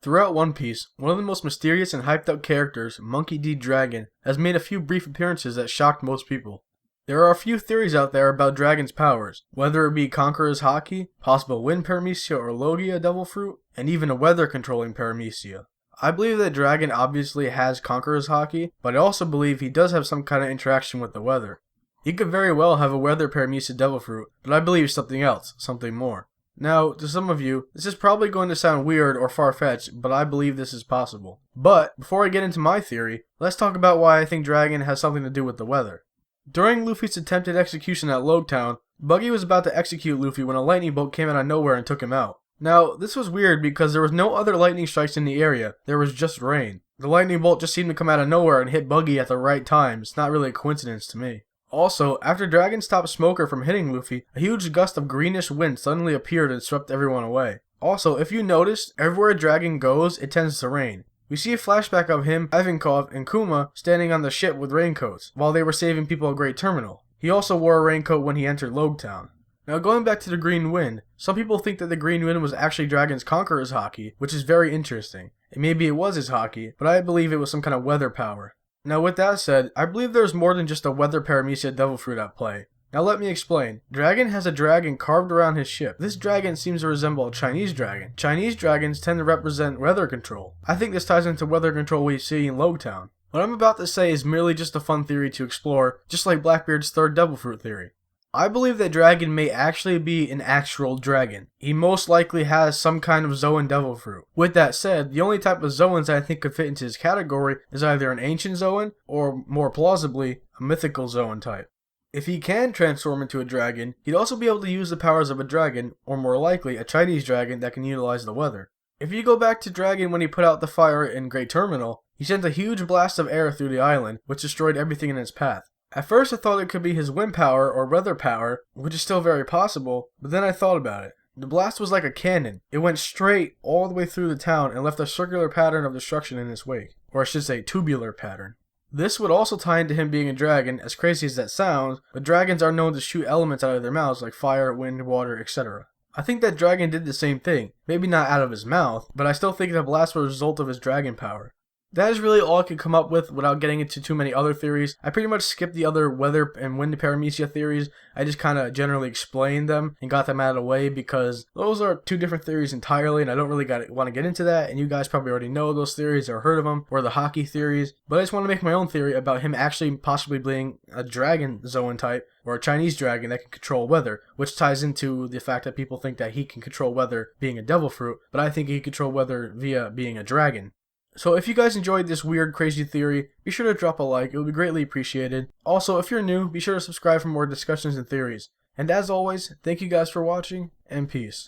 Throughout One Piece, one of the most mysterious and hyped up characters, Monkey D. Dragon, has made a few brief appearances that shocked most people. There are a few theories out there about Dragon's powers, whether it be Conqueror's Haki, possible wind paramecia or Logia devil fruit, and even a weather controlling paramecia. I believe that Dragon obviously has Conqueror's Haki, but I also believe he does have some kind of interaction with the weather. He could very well have a weather paramecia devil fruit, but I believe something else, something more. Now, to some of you, this is probably going to sound weird or far-fetched, but I believe this is possible. But, before I get into my theory, let's talk about why I think Dragon has something to do with the weather. During Luffy's attempted execution at Logtown, Buggy was about to execute Luffy when a lightning bolt came out of nowhere and took him out. Now, this was weird because there was no other lightning strikes in the area, there was just rain. The lightning bolt just seemed to come out of nowhere and hit Buggy at the right time. It's not really a coincidence to me. Also, after Dragon stopped Smoker from hitting Luffy, a huge gust of greenish wind suddenly appeared and swept everyone away. Also, if you noticed, everywhere Dragon goes, it tends to rain. We see a flashback of him, Ivankov, and Kuma standing on the ship with raincoats, while they were saving people at Great Terminal. He also wore a raincoat when he entered Logtown. Now going back to the green wind, some people think that the green wind was actually Dragon's Conqueror's Haki, which is very interesting. And maybe it was his Haki, but I believe it was some kind of weather power. Now with that said, I believe there's more than just a weather paramecia devil fruit at play. Now let me explain. Dragon has a dragon carved around his ship. This dragon seems to resemble a Chinese dragon. Chinese dragons tend to represent weather control. I think this ties into weather control we see in Logtown. What I'm about to say is merely just a fun theory to explore, just like Blackbeard's third devil fruit theory. I believe that Dragon may actually be an actual dragon. He most likely has some kind of Zoan devil fruit. With that said, the only type of Zoans I think could fit into his category is either an ancient Zoan, or more plausibly, a mythical Zoan type. If he can transform into a dragon, he'd also be able to use the powers of a dragon, or more likely, a Chinese dragon that can utilize the weather. If you go back to Dragon when he put out the fire in Great Terminal, he sent a huge blast of air through the island, which destroyed everything in its path. At first I thought it could be his wind power or weather power, which is still very possible, but then I thought about it. The blast was like a cannon. It went straight all the way through the town and left a circular pattern of destruction in its wake. Or I should say tubular pattern. This would also tie into him being a dragon, as crazy as that sounds, but dragons are known to shoot elements out of their mouths like fire, wind, water, etc. I think that Dragon did the same thing, maybe not out of his mouth, but I still think the blast was a result of his dragon power. That is really all I could come up with without getting into too many other theories. I pretty much skipped the other weather and wind paramecia theories. I just kind of generally explained them and got them out of the way because those are two different theories entirely and I don't really want to get into that, and you guys probably already know those theories or heard of them, or the Haki theories. But I just want to make my own theory about him actually possibly being a dragon Zoan type or a Chinese dragon that can control weather, which ties into the fact that people think that he can control weather being a devil fruit, but I think he can control weather via being a dragon. So if you guys enjoyed this weird, crazy theory, be sure to drop a like, it would be greatly appreciated. Also, if you're new, be sure to subscribe for more discussions and theories. And as always, thank you guys for watching, and peace.